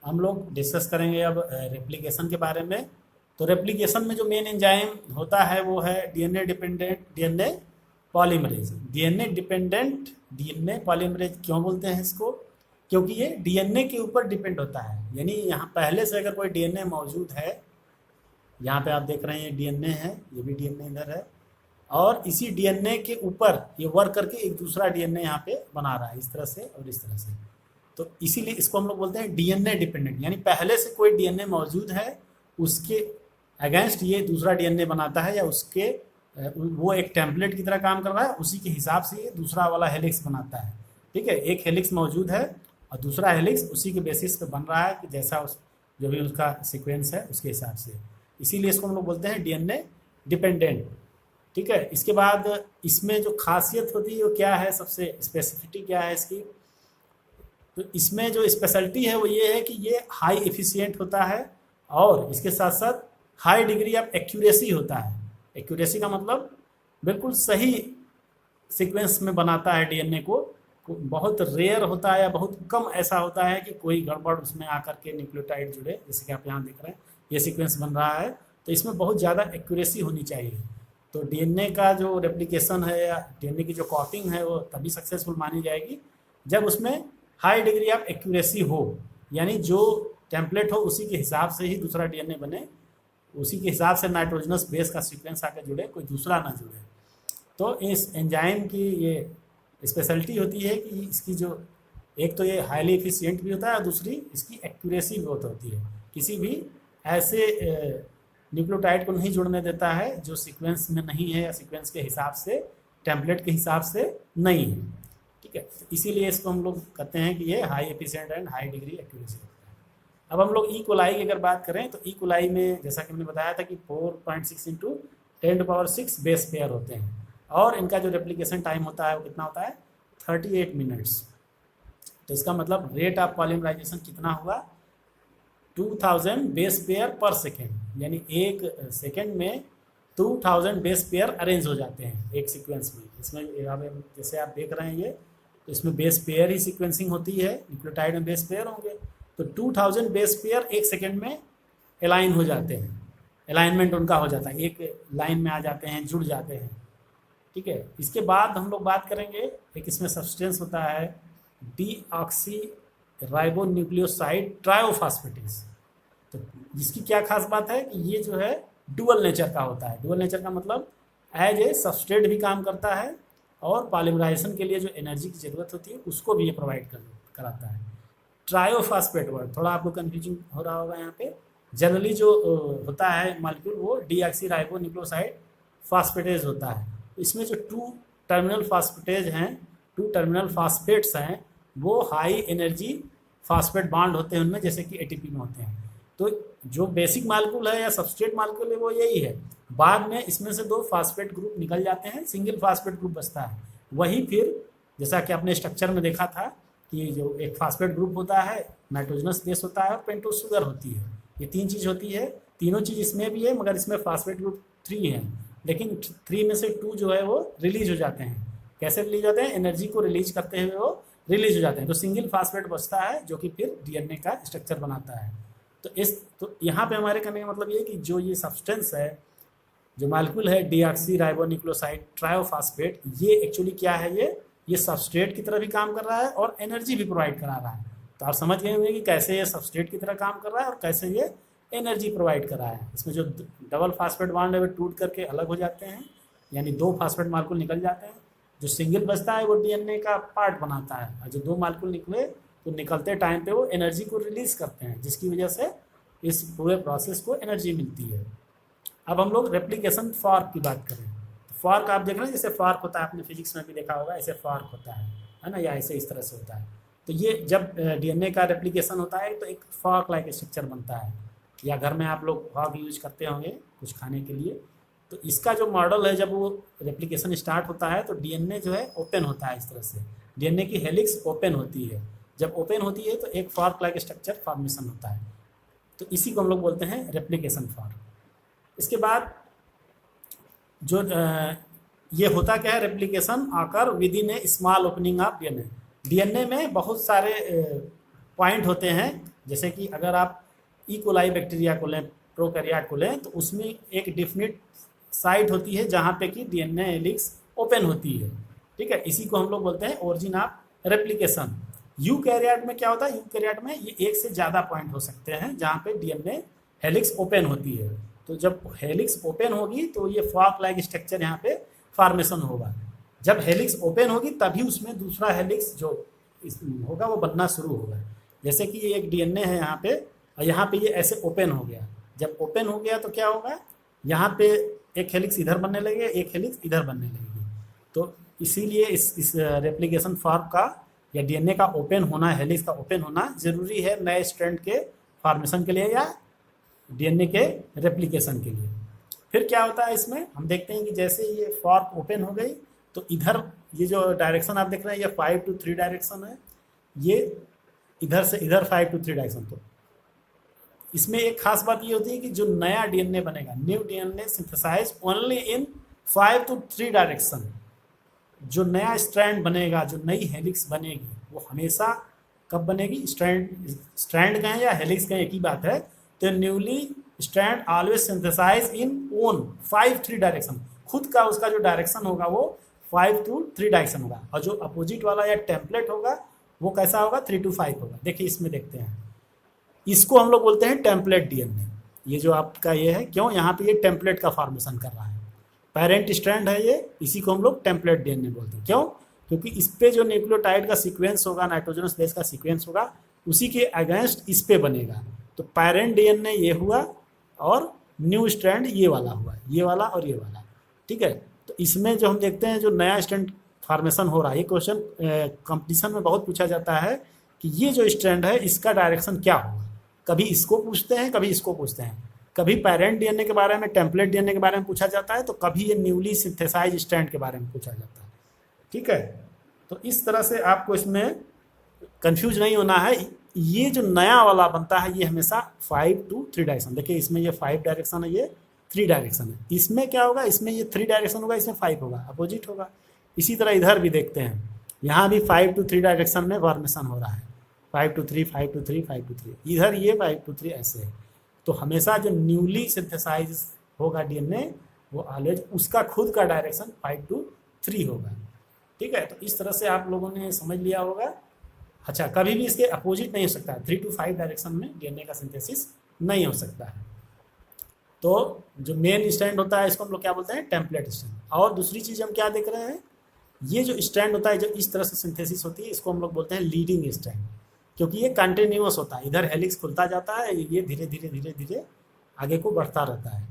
हम लोग डिस्कस करेंगे अब रेप्लिकेशन के बारे में। तो रेप्लिकेशन में जो मेन एंजाइम होता है वो है DNA dependent DNA polymerase. DNA polymerase क्यों बोलते हैं इसको? क्योंकि ये डीएनए के ऊपर डिपेंड होता है, यानी यहाँ पहले से अगर कोई डीएनए मौजूद है, यहाँ पे आप देख रहे हैं ये डीएनए है, ये भी डीएनए इधर है, और इसी डीएनए के ऊपर ये वर्क करके एक दूसरा डीएनए यहाँ पे बना रहा है, इस तरह से और इस तरह से। तो इसीलिए इसको हम लोग बोलते हैं डीएनए डिपेंडेंट, यानी पहले से कोई डीएनए मौजूद है, उसके अगेंस्ट ये दूसरा डीएनए बनाता है, या उसके वो एक टेम्पलेट की तरह काम कर रहा है, उसी के हिसाब से ये दूसरा वाला हेलिक्स बनाता है। ठीक है, एक हेलिक्स मौजूद है और दूसरा हेलिक्स उसी के बेसिस पे बन रहा है कि जैसा जो भी उसका सीक्वेंस है उसके हिसाब से। इसीलिए इसको हम लोग बोलते हैं डीएनए डिपेंडेंट। ठीक है, इसके बाद इसमें जो खासियत होती है वो क्या है, सबसे स्पेसिफिसिटी क्या है इसकी? तो इसमें जो स्पेशलिटी है वो ये है कि ये हाई एफिशिएंट होता है और इसके साथ साथ हाई डिग्री ऑफ एक्यूरेसी होता है। एक्यूरेसी का मतलब बिल्कुल सही सीक्वेंस में बनाता है डीएनए को। बहुत रेयर होता है या बहुत कम ऐसा होता है कि कोई गड़बड़ उसमें आकर के न्यूक्लियोटाइड जुड़े, जैसे कि आप यहाँ देख रहे हैं ये सीक्वेंस बन रहा है, तो इसमें बहुत ज़्यादा एक्यूरेसी होनी चाहिए। तो डीएनए का जो रेप्लिकेशन है या डीएनए की जो कॉपिंग है वो तभी सक्सेसफुल मानी जाएगी जब उसमें हाई डिग्री ऑफ एक्यूरेसी हो, यानी जो टेम्पलेट हो उसी के हिसाब से ही दूसरा डीएनए बने, उसी के हिसाब से नाइट्रोजनस बेस का सीक्वेंस आकर जुड़े, कोई दूसरा ना जुड़े। तो इस एंजाइम की ये स्पेशलिटी होती है कि इसकी जो एक तो ये हाईली एफिशिएंट भी होता है और दूसरी इसकी एक्यूरेसी भी बहुत होती है। किसी भी ऐसे न्यूक्लियोटाइड को नहीं जुड़ने देता है जो सीक्वेंस में नहीं है या सीक्वेंस के हिसाब से, टेम्पलेट के हिसाब से नहीं है। ठीक है, तो इसीलिए इसको हम लोग कहते हैं कि ये high efficient and high degree accuracy होता है। अब हम लोग ई कोलाई की अगर बात करें तो ई कोलाई में जैसा कि मैंने बताया था कि 4.6 इंटू 10⁻⁶ बेस पेयर होते हैं और इनका जो रेप्लिकेशन टाइम होता है वो कितना होता है 38 मिनट्स। तो इसका मतलब रेट ऑफ पॉलीमराइजेशन कितना हुआ 2000 बेस पेयर पर सेकेंड, यानी एक सेकेंड में 2000 बेस पेयर अरेंज हो जाते हैं एक सीक्वेंस में। इसमें जैसे आप देख रहे हैं ये, तो इसमें बेस पेयर ही सीक्वेंसिंग होती है, न्यूक्लियोटाइड में बेस पेयर होंगे, तो 2000 बेस पेयर एक सेकेंड में अलाइन हो जाते हैं, अलाइनमेंट उनका हो जाता है, एक लाइन में आ जाते हैं, जुड़ जाते हैं। ठीक है, इसके बाद हम लोग बात करेंगे एक इसमें सब्सटेंस होता है डीऑक्सी राइबोन्यूक्लियोसाइड ट्रायोफॉस्फेटेज। तो जिसकी क्या खास बात है कि ये जो है डुअल नेचर का होता है। डुअल नेचर का मतलब एज ए सबस्ट्रेट भी काम करता है और पॉलीमराइजेशन के लिए जो एनर्जी की ज़रूरत होती है उसको भी ये प्रोवाइड कराता है। ट्रायोफॉस्फेट वर्ड थोड़ा आपको कन्फ्यूजिंग हो रहा होगा यहाँ पे। जनरली जो होता है मॉलिक्यूल वो डीऑक्सी राइबोन्यूक्लियोसाइड फॉस्फेटेज होता है। इसमें जो 2 टर्मिनल फॉस्फेटेज हैं, 2 टर्मिनल फॉस्फेट्स हैं, वो हाई एनर्जी फॉस्फेट बॉन्ड होते हैं उनमें, जैसे कि एटीपी में होते हैं। तो जो बेसिक मालिक्यूल है या सबस्ट्रेट मालिक्यूल है वो यही है। बाद में इसमें से 2 फॉस्फेट ग्रुप निकल जाते हैं, सिंगल फॉस्फेट ग्रुप बचता है। वही फिर जैसा कि आपने स्ट्रक्चर में देखा था कि जो एक फॉस्फेट ग्रुप होता है, नाइट्रोजनस बेस होता है और पेंटोज शुगर होती है, ये 3 चीज़ होती है। तीनों चीज़ इसमें भी है, मगर इसमें फॉस्फेट ग्रुप 3 है, लेकिन 3 में से 2 जो है वो रिलीज हो जाते हैं। कैसे रिलीज होते हैं? एनर्जी को रिलीज करते हुए वो रिलीज हो जाते हैं। तो सिंगल फॉस्फेट बचता है जो कि फिर डीएनए का स्ट्रक्चर बनाता है। तो यहाँ पे हमारे कहने का मतलब ये कि जो ये सब्सटेंस है, जो मालिक्यूल है डीऑक्सी राइबोन्यूक्लियोसाइड ट्रायोफॉस्फेट, ये एक्चुअली क्या है, ये सबस्ट्रेट की तरह भी काम कर रहा है और एनर्जी भी प्रोवाइड करा रहा है। तो आप समझ गए होंगे कि कैसे ये सबस्ट्रेट की तरह काम कर रहा है और कैसे ये एनर्जी प्रोवाइड कर रहा है। इसमें जो डबल फॉस्फेट बॉन्ड है वो टूट करके अलग हो जाते हैं, यानी 2 फॉस्फेट मालिक्यूल निकल जाते हैं। जो सिंगल बचता है वो डीएनए का पार्ट बनाता है, और जो 2 मालिक्यूल निकले तो निकलते टाइम पे वो एनर्जी को रिलीज करते हैं, जिसकी वजह से इस पूरे प्रोसेस को एनर्जी मिलती है। अब हम लोग रेप्लिकेशन फॉर्क की बात करें तो फॉर्क आप देख रहे हैं जैसे फॉर्क होता है, आपने फिजिक्स में भी देखा होगा, ऐसे फॉर्क होता है ना, या ऐसे इस तरह से होता है। तो ये जब डीएनए का रेप्लिकेशन होता है तो एक फॉर्क लाइक स्ट्रक्चर बनता है, या घर में आप लोग फॉर्क यूज करते होंगे कुछ खाने के लिए। तो इसका जो मॉडल है, जब वो रेप्लिकेशन स्टार्ट होता है तो डीएनए जो है ओपन होता है, इस तरह से डीएनए की हेलिक्स ओपन होती है। जब ओपन होती है तो एक फॉर्क लाइक स्ट्रक्चर फॉर्मेशन होता है, तो इसी को हम लोग बोलते हैं रेप्लिकेशन फॉर्क। इसके बाद जो ये होता क्या है, रेप्लिकेशन आकर with in A small opening of DNA. DNA में बहुत सारे पॉइंट होते हैं जैसे कि अगर आप ई कोलाई बैक्टीरिया को लें, प्रोकैरियोट को लें, तो उसमें एक डिफिनिट साइट होती है जहाँ पे कि डीएनए हेलिक्स ओपन होती है। ठीक है, इसी को हम लोग बोलते हैं ओरिजिन ऑफ रेप्लिकेशन। यूकैरियोट में क्या होता है, यूकैरियोट में ये एक से ज़्यादा पॉइंट हो सकते हैं जहाँ पे डीएनए हेलिक्स ओपन होती है। तो जब हेलिक्स ओपन होगी तो ये फॉर्क लाइक स्ट्रक्चर यहाँ पे फॉर्मेशन होगा। जब हेलिक्स ओपन होगी तभी उसमें दूसरा हेलिक्स जो होगा वो बनना शुरू होगा। जैसे कि ये एक डीएनए है यहाँ पे, और यहाँ पे ये ऐसे ओपन हो गया। जब ओपन हो गया तो क्या होगा, यहाँ पे एक हेलिक्स इधर बनने लगेगा, एक हेलिक्स इधर बनने लगेगी। तो इसीलिए इस रेप्लिकेशन फॉर्म का या डीएनए का ओपन होना, हेलिक्स का ओपन होना जरूरी है नए स्ट्रैंड के फॉर्मेशन के लिए या डीएनए के रेप्लिकेशन के लिए। फिर क्या होता है इसमें, हम देखते हैं कि जैसे ये फॉर्क ओपन हो गई तो इधर ये जो डायरेक्शन आप देख रहे हैं ये 5 to 3 डायरेक्शन है, ये इधर से इधर 5 to 3 डायरेक्शन। तो इसमें एक खास बात ये होती है कि जो नया डीएनए बनेगा, new DNA synthesize only in 5 to 3 direction. जो नया स्ट्रैंड बनेगा, जो नई हेलिक्स बनेगी, वो हमेशा कब बनेगी, स्ट्रैंड कहें या हेलिक्स कहें एक ही बात है। तो newly strand always synthesize in own 5-3 direction. खुद का उसका जो डायरेक्शन होगा वो 5 to 3 डायरेक्शन होगा, और जो अपोजिट वाला या टेम्पलेट होगा वो कैसा होगा, 3 to 5 होगा। देखिए इसमें देखते हैं, इसको हम लोग बोलते हैं टेम्पलेट डीएनए। ये जो आपका ये है, क्यों यहाँ पे ये टेम्पलेट का फॉर्मेशन कर रहा है, पेरेंट स्ट्रैंड है ये, इसी को हम लोग टेम्पलेट डीएनए बोलते हैं। क्यों, क्योंकि इस पे जो न्यूक्लियोटाइड का सीक्वेंस होगा, नाइट्रोजनस बेस का सीक्वेंस होगा, उसी के अगेंस्ट इस पे बनेगा। तो पेरेंट डीएनए ये हुआ और न्यू स्ट्रैंड ये वाला हुआ, ये वाला और ये वाला। ठीक है, तो इसमें जो हम देखते हैं जो नया स्ट्रैंड फॉर्मेशन हो रहा है, ये क्वेश्चन कंपटीशन में बहुत पूछा जाता है कि ये जो स्ट्रैंड है इसका डायरेक्शन क्या होगा। कभी इसको पूछते हैं, कभी इसको पूछते हैं, कभी पेरेंट डीएनए के बारे में, टेम्पलेट डीएनए के बारे में पूछा जाता है, तो कभी ये न्यूली सिंथेसाइज स्ट्रैंड के बारे में पूछा जाता है। ठीक है, तो इस तरह से आपको इसमें कंफ्यूज नहीं होना है। ये जो नया वाला बनता है ये हमेशा 5 to 3 डायरेक्शन। देखिए इसमें ये 5 डायरेक्शन है, ये 3 डायरेक्शन है। इसमें क्या होगा, इसमें ये 3 डायरेक्शन होगा, इसमें 5 होगा, अपोजिट होगा। इसी तरह इधर भी देखते हैं, यहाँ भी 5 to 3 डायरेक्शन में फॉर्मेशन हो रहा है, 5 to 3, 5 to 3, 5 to 3। इधर ये 5 to 3 ऐसे है। तो हमेशा जो न्यूली सिंथेसाइज होगा डीएनए वो ऑलवेज उसका खुद का डायरेक्शन 5 to 3 होगा। ठीक है, तो इस तरह से आप लोगों ने समझ लिया होगा। अच्छा, कभी भी इसके अपोजिट नहीं हो सकता है, 3 to 5 डायरेक्शन में डीएनए का सिंथेसिस नहीं हो सकता है। तो जो मेन स्ट्रैंड होता है इसको हम लोग क्या बोलते हैं, टेम्पलेट स्ट्रैंड। और दूसरी चीज़ हम क्या देख रहे हैं, ये जो स्ट्रैंड होता है जो इस तरह से सिंथेसिस होती है, इसको हम लोग बोलते हैं लीडिंग स्ट्रैंड, क्योंकि ये कंटिन्यूअस होता है। इधर हेलिक्स खुलता जाता है, ये धीरे धीरे धीरे धीरे आगे को बढ़ता रहता है।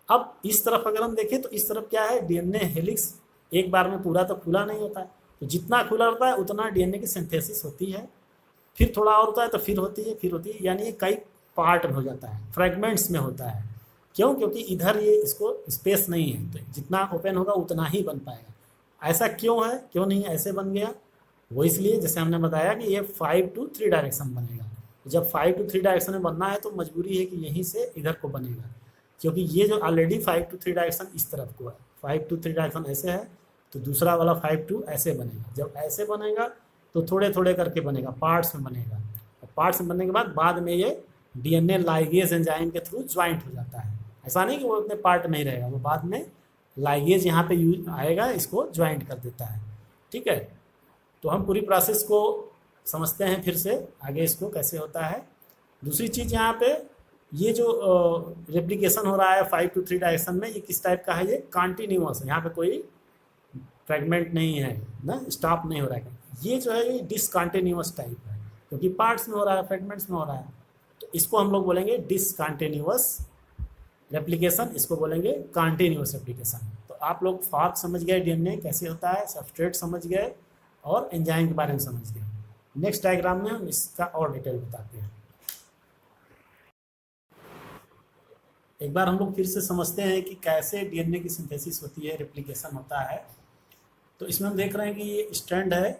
अब इस तरफ अगर हम देखें तो इस तरफ क्या है, डीएनए हेलिक्स एक बार में पूरा तो खुला नहीं होता है, तो जितना खुला होता है उतना डीएनए की सिंथेसिस होती है। फिर थोड़ा और होता है तो फिर होती है, फिर होती है, यानी ये कई पार्ट में हो जाता है, फ्रेगमेंट्स में होता है। क्यों, क्योंकि इधर ये इसको स्पेस नहीं है, तो जितना ओपन होगा उतना ही बन पाएगा। ऐसा क्यों है, क्यों नहीं ऐसे बन गया, वो इसलिए जैसे हमने बताया कि ये 5 to 3 डायरेक्शन बनेगा। जब 5 to 3 डायरेक्शन में बनना है तो मजबूरी है कि यहीं से इधर को बनेगा, क्योंकि ये जो ऑलरेडी 5 to 3 डायरेक्शन इस तरफ को है, 5 to 3 डायरेक्शन ऐसे है, तो दूसरा वाला 5 to ऐसे बनेगा। जब ऐसे बनेगा तो थोड़े थोड़े करके बनेगा, पार्ट्स में बनेगा। और पार्ट्स में बनने के बाद में ये डीएनए लाइगेज एंजाइम के थ्रू ज्वाइंट हो जाता है। ऐसा नहीं कि वो अपने पार्ट नहीं रहेगा, वो बाद में लाइगेज यहाँ पे यूज आएगा, इसको ज्वाइंट कर देता है। ठीक है, तो हम पूरी प्रोसेस को समझते हैं फिर से आगे इसको कैसे होता है। दूसरी चीज़ यहाँ पे ये जो रेप्लिकेशन हो रहा है 5 to 3 डायरेक्शन में, ये किस टाइप का है, ये कॉन्टिन्यूअस है, यहाँ पे कोई फ्रेगमेंट नहीं है ना, स्टॉप नहीं हो रहा है। ये जो है ये डिसकॉन्टिन्यूअस टाइप है, क्योंकि पार्ट्स में हो रहा है, फ्रेगमेंट्स में हो रहा है, तो इसको हम लोग बोलेंगे डिसकॉन्टिन्यूअस रेप्लिकेशन, इसको बोलेंगे कॉन्टिन्यूअस रेप्लिकेशन। तो आप लोग फॉर्क समझ गए, डीएनए कैसे होता है, सबस्ट्रेट समझ गए और एंजाइम के बारे में समझ गए। नेक्स्ट डायग्राम में हम इसका और डिटेल बताते हैं। एक बार हम लोग फिर से समझते हैं कि कैसे डीएनए की सिंथेसिस होती है, रेप्लिकेशन होता है। तो इसमें हम देख रहे हैं कि ये स्ट्रैंड है,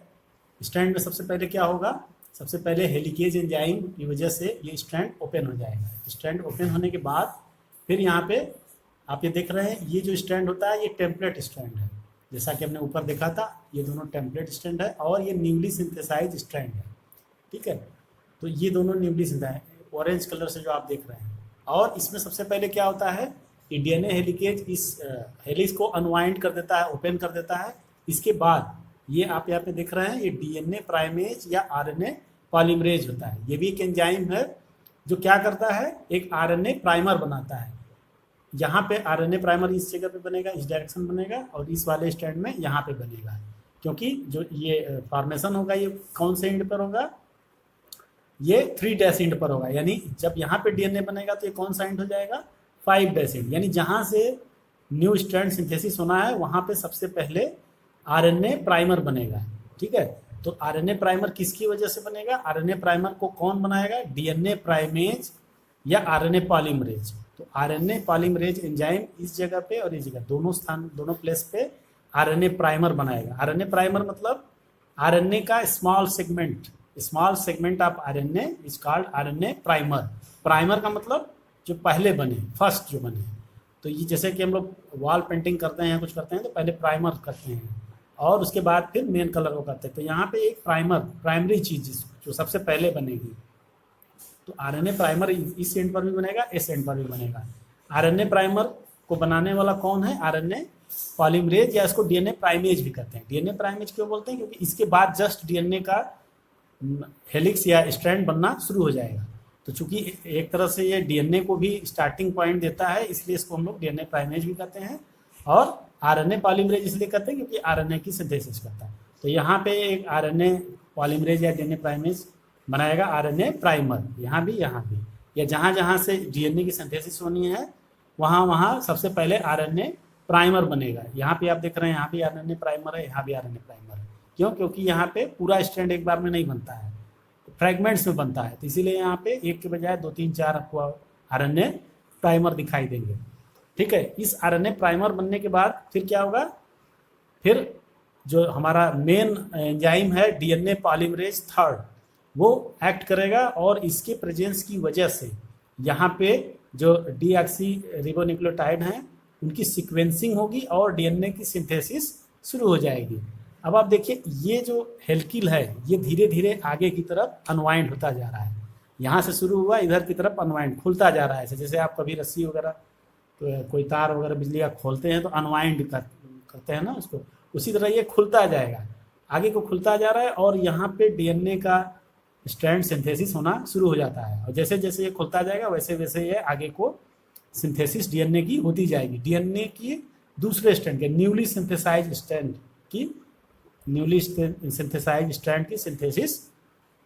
स्ट्रैंड में सबसे पहले क्या होगा, सबसे पहले हेलिकेज एंजाइम की वजह से ये स्ट्रैंड ओपन हो जाएगा। स्ट्रैंड ओपन होने के बाद फिर यहाँ पे आप ये देख रहे हैं, ये जो स्ट्रैंड होता है ये टेम्पलेट स्ट्रैंड है, जैसा कि हमने ऊपर देखा था, ये दोनों टेम्पलेट स्ट्रैंड है और ये न्यूली सिंथेसाइज स्ट्रैंड है। ठीक है, तो ये दोनों न्यूक्लियस सिंथेसाइज ऑरेंज कलर से जो आप देख रहे हैं। और इसमें सबसे पहले क्या होता है कि डीएनए हेलिकेज इस हेलिक्स को अनवाइंड कर देता है, ओपन कर देता है। इसके बाद ये आप यहाँ पे देख रहे हैं, ये डीएनए प्राइमेज या आरएनए पॉलीमरेज होता है। ये भी एक एंजाइम है जो क्या करता है, एक आरएनए प्राइमर बनाता है। यहाँ पे आरएनए प्राइमर इस जगह पे बनेगा, इस डायरेक्शन बनेगा, और इस वाले स्टैंड में यहाँ पे बनेगा। क्योंकि जो ये फॉर्मेशन होगा ये कौन से एंड पर होगा, ये 3' एंड पर होगा। यानी जब यहाँ पे डीएनए बनेगा तो ये कौन सा एंड हो जाएगा, 5' एंड। यानी जहाँ से न्यू स्ट्रैंड सिंथेसिस होना है वहाँ पे सबसे पहले आरएनए प्राइमर बनेगा। ठीक है, तो आरएनए प्राइमर किसकी वजह से बनेगा, आरएनए प्राइमर को कौन बनाएगा, डीएनए प्राइमेज या आरएनए पॉलीमरेज। तो आरएनए पॉलीमरेज एंजाइम इस जगह पे और इस जगह दोनों स्थान, दोनों प्लेस पे आरएनए प्राइमर बनाएगा। आरएनए प्राइमर मतलब आरएनए का small segment of RNA is called RNA primer. Primer का मतलब जो पहले बने, फर्स्ट जो बने। तो ये जैसे कि हम लोग वॉल पेंटिंग करते हैं, कुछ करते हैं तो पहले प्राइमर करते हैं और उसके बाद फिर मेन कलर को करते हैं। तो यहाँ पे एक प्राइमरी चीज जो सबसे पहले बनेगी। तो आरएनए प्राइमर इस एंड पर भी बनेगा, इस एंड पर भी बनेगा। आरएनए प्राइमर को बनाने वाला कौन है, आरएनए पॉलीमरेज, या इसको डीएनए प्राइमेज भी कहते हैं। डीएनए प्राइमेज क्यों बोलते हैं, क्योंकि इसके बाद जस्ट डीएनए का हेलिक्स या स्ट्रैंड बनना शुरू हो जाएगा। तो चूंकि एक तरह से ये डीएनए को भी स्टार्टिंग पॉइंट देता है, इसलिए इसको हम लोग डीएनए प्राइमेज भी कहते हैं। और आरएनए पॉलीमरेज इसलिए कहते हैं क्योंकि आरएनए की सिंथेसिस करता है। तो यहाँ पे एक आरएनए पॉलीमरेज या डीएनए प्राइमेज बनाएगा आरएनए प्राइमर, यहाँ भी या जहाँ जहाँ से डीएनए की सिंथेसिस होनी है वहाँ सबसे पहले आरएनए प्राइमर बनेगा। यहाँ पे आप देख रहे हैं, यहाँ भी आरएनए प्राइमर है, यहाँ भी आरएनए प्राइमर है। क्यों, क्योंकि यहाँ पे पूरा स्ट्रैंड एक बार में नहीं बनता है, फ्रैगमेंट्स में बनता है। तो इसीलिए यहाँ पे एक के बजाय 2, 3, 4 आपको आरएनए प्राइमर दिखाई देंगे। ठीक है, इस आरएनए प्राइमर बनने के बाद फिर क्या होगा, फिर जो हमारा मेन एंजाइम है डीएनए पॉलीमरेज 3 वो एक्ट करेगा और इसके प्रेजेंस की वजह से यहाँ पे जो डीऑक्सी रिबोन्यूक्लियोटाइड हैं उनकी सीक्वेंसिंग होगी और डीएनए की सिंथेसिस शुरू हो जाएगी। अब आप देखिए, ये जो हेलिकल है ये धीरे धीरे आगे की तरफ अनवाइंड होता जा रहा है। यहाँ से शुरू हुआ, इधर की तरफ अनवाइंड खुलता जा रहा है। जैसे आप कभी रस्सी वगैरह, तो कोई तार वगैरह बिजली का खोलते हैं तो अनवाइंड करते हैं ना उसको, उसी तरह ये खुलता जाएगा, आगे को खुलता जा रहा है। और यहाँ पे डीएनए का स्ट्रैंड सिंथेसिस होना शुरू हो जाता है। और जैसे जैसे ये खुलता जाएगा वैसे वैसे ये आगे को सिंथेसिस डीएनए की होती जाएगी। डीएनए की दूसरे स्ट्रैंड के न्यूली सिंथेसाइज स्ट्रैंड की सिंथेसिस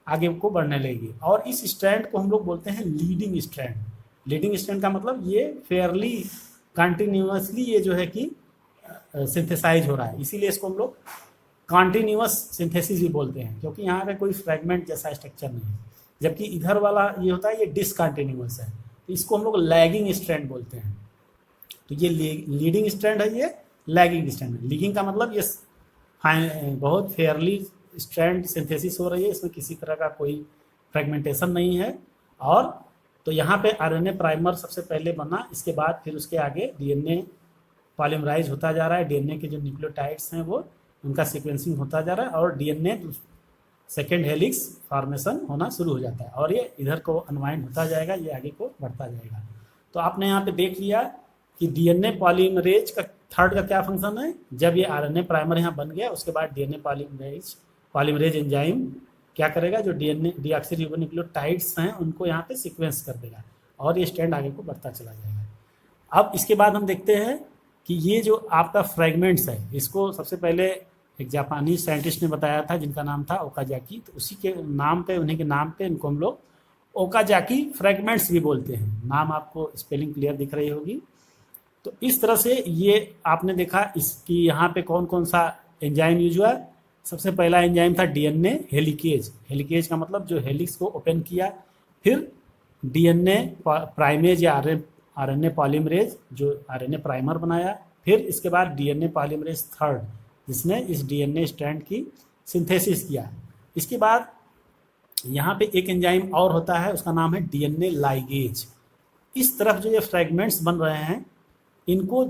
आगे को बढ़ने लगेगी। और इस स्ट्रैंड को हम लोग बोलते हैं लीडिंग स्ट्रैंड। लीडिंग स्ट्रैंड का मतलब ये फेयरली कंटिन्यूअसली ये जो है कि सिंथेसाइज हो रहा है, इसीलिए इसको हम लोग कॉन्टिन्यूअस सिंथेसिस भी बोलते हैं, क्योंकि यहाँ पे कोई फ्रेगमेंट जैसा स्ट्रक्चर नहीं है। जबकि इधर वाला ये होता है, ये डिसकंटिन्यूअस है, तो इसको हम लोग लैगिंग स्ट्रैंड बोलते हैं। तो ये लीडिंग स्ट्रैंड है, ये लैगिंग स्ट्रैंड है। लीगिंग का मतलब ये बहुत फेयरली स्ट्रैंड सिंथेसिस हो रही है, इसमें किसी तरह का कोई फ्रेगमेंटेशन नहीं है। और तो यहाँ पे आरएनए प्राइमर सबसे पहले बना, इसके बाद फिर उसके आगे डीएनए पॉलीमराइज होता जा रहा है। डीएनए के जो न्यूक्लियोटाइड्स हैं वो उनका सीक्वेंसिंग होता जा रहा है और डीएनए सेकेंड हेलिक्स फॉर्मेशन होना शुरू हो जाता है और ये इधर को अनवाइंड होता जाएगा, ये आगे को बढ़ता जाएगा। तो आपने यहाँ पे देख लिया कि डीएनए पॉलीमरेज का 3rd का क्या फंक्शन है। जब ये आरएनए प्राइमर यहाँ बन गया उसके बाद डीएनए पॉलीमरेज एंजाइम क्या करेगा, जो डीएनए डीऑक्सीरिबोन्यूक्लियोटाइड्स हैं उनको यहाँ पे सीक्वेंस कर देगा और ये स्ट्रैंड आगे को बढ़ता चला जाएगा। अब इसके बाद हम देखते हैं कि ये जो आपका फ्रेगमेंट्स है, इसको सबसे पहले एक जापानी साइंटिस्ट ने बताया था जिनका नाम था ओकाजाकी। तो उसी के नाम पे, उन्हीं के नाम पे इनको हम लोग ओकाजाकी फ्रेगमेंट्स भी बोलते हैं। नाम आपको स्पेलिंग क्लियर दिख रही होगी। तो इस तरह से ये आपने देखा इसकी यहाँ पे कौन कौन सा एंजाइम यूज हुआ। सबसे पहला एंजाइम था डीएनए हेलिकेज। हेलिकेज का मतलब जो हेलिक्स को ओपन किया। फिर डीएनए प्राइमेज या आरएनए पॉलीमरेज जो आरएनए प्राइमर बनाया। फिर इसके बाद डीएनए पॉलीमरेज 3rd जिसने इस डीएनए स्ट्रैंड की सिंथेसिस किया। इसके बाद यहाँ पे एक एंजाइम और होता है, उसका नाम है डीएनए लाइगेज। इस तरफ जो ये फ्रेगमेंट्स बन रहे हैं इनको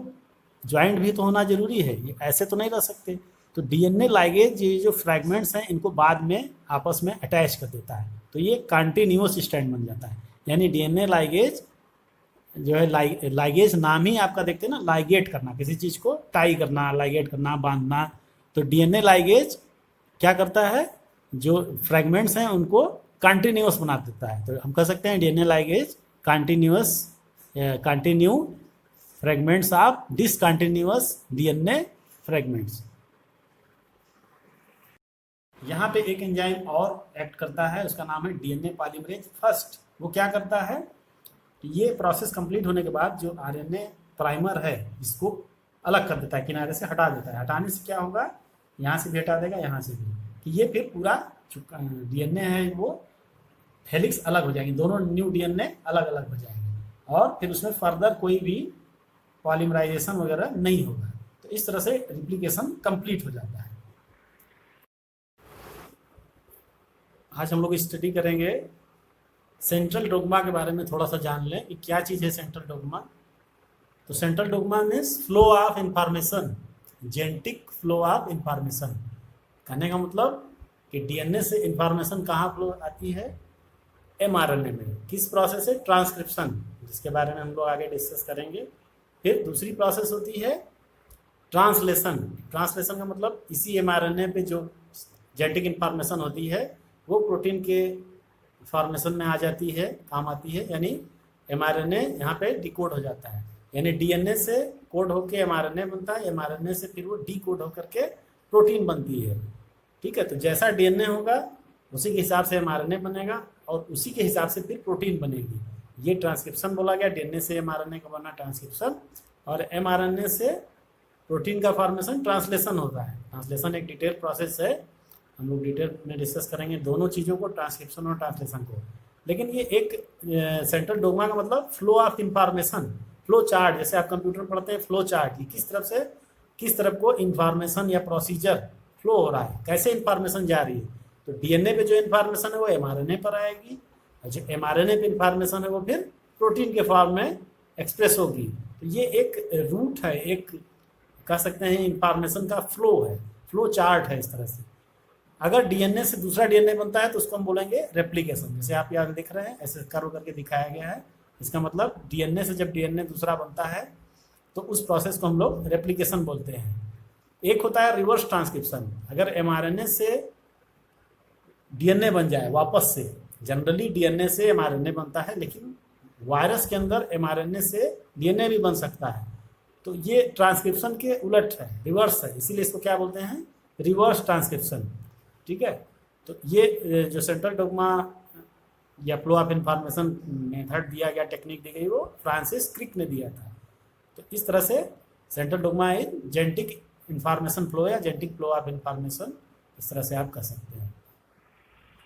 ज्वाइंट भी तो होना जरूरी है, ये ऐसे तो नहीं रह सकते। तो डीएनए लाइगेज ये जो फ्रेगमेंट्स हैं इनको बाद में आपस में अटैच कर देता है। तो ये कंटिन्यूअस स्ट्रैंड बन जाता है। यानी डीएनए लाइगेज जो है, लाइगेज नाम ही आपका देखते हैं ना, लाइगेट करना, किसी चीज़ को टाई करना, लाइगेट करना, बांधना। तो डीएनए लाइगेज क्या करता है, जो फ्रेगमेंट्स हैं उनको कंटिन्यूअस बना देता है। तो हम कह सकते हैं DNA ligase continue fragments of discontinuous DNA fragments. यहाँ पे एक एंजाइम और एक्ट करता है, उसका नाम है डीएनए पॉलीमरेज फर्स्ट। वो क्या करता है, ये प्रोसेस कंप्लीट होने के बाद जो आरएनए प्राइमर है इसको अलग कर देता है, किनारे से हटा देता है। हटाने से क्या होगा, यहाँ से भी हटा देगा, यहाँ से भी, कि ये फिर पूरा डीएनए है वो हेलिक्स अलग हो जाएगी, दोनों न्यू डीएनए अलग अलग हो जाएंगे और फिर उसमें फर्दर कोई भी पॉलीमराइजेशन वगैरह नहीं होगा। तो इस तरह से रिप्लिकेशन कंप्लीट हो जाता है। आज हम लोग स्टडी करेंगे सेंट्रल डोग्मा के बारे में, थोड़ा सा जान लें कि क्या चीज़ है सेंट्रल डोग्मा। तो central dogma means flow of information, genetic flow of information. कहने का मतलब कि डीएनए से इंफॉर्मेशन कहाँ फ्लो आती है, एमआरएनए में। किस प्रोसेस है, ट्रांसक्रिप्शन, जिसके बारे में हम लोग आगे डिस्कस करेंगे। फिर दूसरी प्रोसेस होती है ट्रांसलेशन। ट्रांसलेशन का मतलब इसी एमआरएनए पे जो जेनेटिक इंफॉर्मेशन होती है वो प्रोटीन के फॉर्मेशन में आ जाती है, काम आती है। यानी एमआरएनए यहाँ पे डिकोड हो जाता है, यानी डीएनए से कोड होकर एमआरएनए बनता है, एमआरएनए से फिर वो डीकोड होकर के प्रोटीन बनती है। ठीक है, तो जैसा डीएनए होगा उसी के हिसाब से एमआरएनए बनेगा और उसी के हिसाब से फिर प्रोटीन बनेगी। ये ट्रांसक्रिप्शन बोला गया, डीएनए से एमआरएनए का बना ट्रांसक्रिप्शन, और एमआरएनए से प्रोटीन का फॉर्मेशन ट्रांसलेशन होता है। ट्रांसलेशन एक डिटेल प्रोसेस है, हम लोग डिटेल में डिस्कस करेंगे दोनों चीज़ों को, ट्रांसक्रिप्शन और ट्रांसलेशन को। लेकिन ये एक सेंट्रल डोग्मा का मतलब flow of information, flow chart, जैसे आप कंप्यूटर पढ़ते हैं फ्लो चार्ट, ये किस तरफ को इंफॉर्मेशन या प्रोसीजर फ्लो हो रहा है, कैसे इंफॉर्मेशन जा रही है। तो डीएनए पे जो इंफॉर्मेशन है वो एमआरएनए पर आएगी, और जो एमआरएनए पे इंफॉर्मेशन है वो फिर प्रोटीन के फॉर्म में एक्सप्रेस होगी। तो ये एक रूट है, एक कह सकते हैं इंफॉर्मेशन का फ्लो है, फ्लो चार्ट है इस तरह से। अगर डीएनए से दूसरा डीएनए बनता है तो उसको हम बोलेंगे रेप्लिकेशन। जैसे आप यहाँ दिख रहे हैं ऐसे कर्व करके दिखाया गया है, इसका मतलब डीएनए से जब डीएनए दूसरा बनता है तो उस प्रोसेस को हम लोग रेप्लिकेशन बोलते हैं। एक होता है रिवर्स ट्रांसक्रिप्शन, अगर एमआरएनए से डीएनए बन जाए वापस से, जनरली डीएनए से एमआरएनए बनता है, लेकिन वायरस के अंदर एमआरएनए से डीएनए भी बन सकता है। तो ये ट्रांसक्रिप्शन के उलट है, रिवर्स है, इसीलिए इसको क्या बोलते हैं, रिवर्स ट्रांसक्रिप्शन। ठीक है, तो ये जो सेंट्रल डोग्मा या फ्लो ऑफ इंफॉर्मेशन मेथड दिया गया, टेक्निक दी गई, वो फ्रांसिस क्रिक ने दिया था। तो इस तरह से central dogma is genetic information flow या जेनेटिक फ्लो ऑफ इंफॉर्मेशन, इस तरह से आप कह सकते हैं।